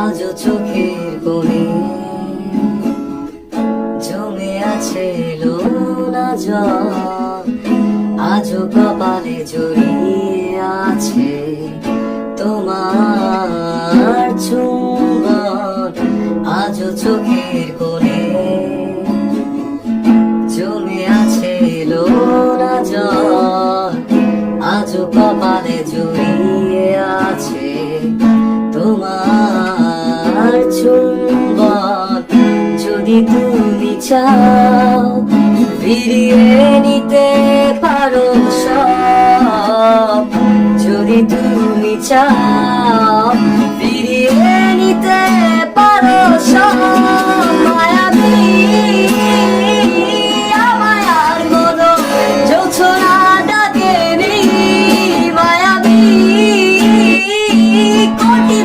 আজও চোখের কোণে জমে আছে লোনা জল, আজও কপালে জড়িয়ে আছে তোমার চুম্বন। আজও চোখের কোণে জমে আছে লোনা জল, আজও কপালে জড়িয়ে আছে তোমার চুম্বন। যদি তুমি চাও ফিরিয়ে নিতে পারো সব, যদি তুমি চাও ফিরিয়ে নিতে পারো সব। মায়াবী মায়ার মতো জোছনা ডাকে নেই, মায়াবী কোটি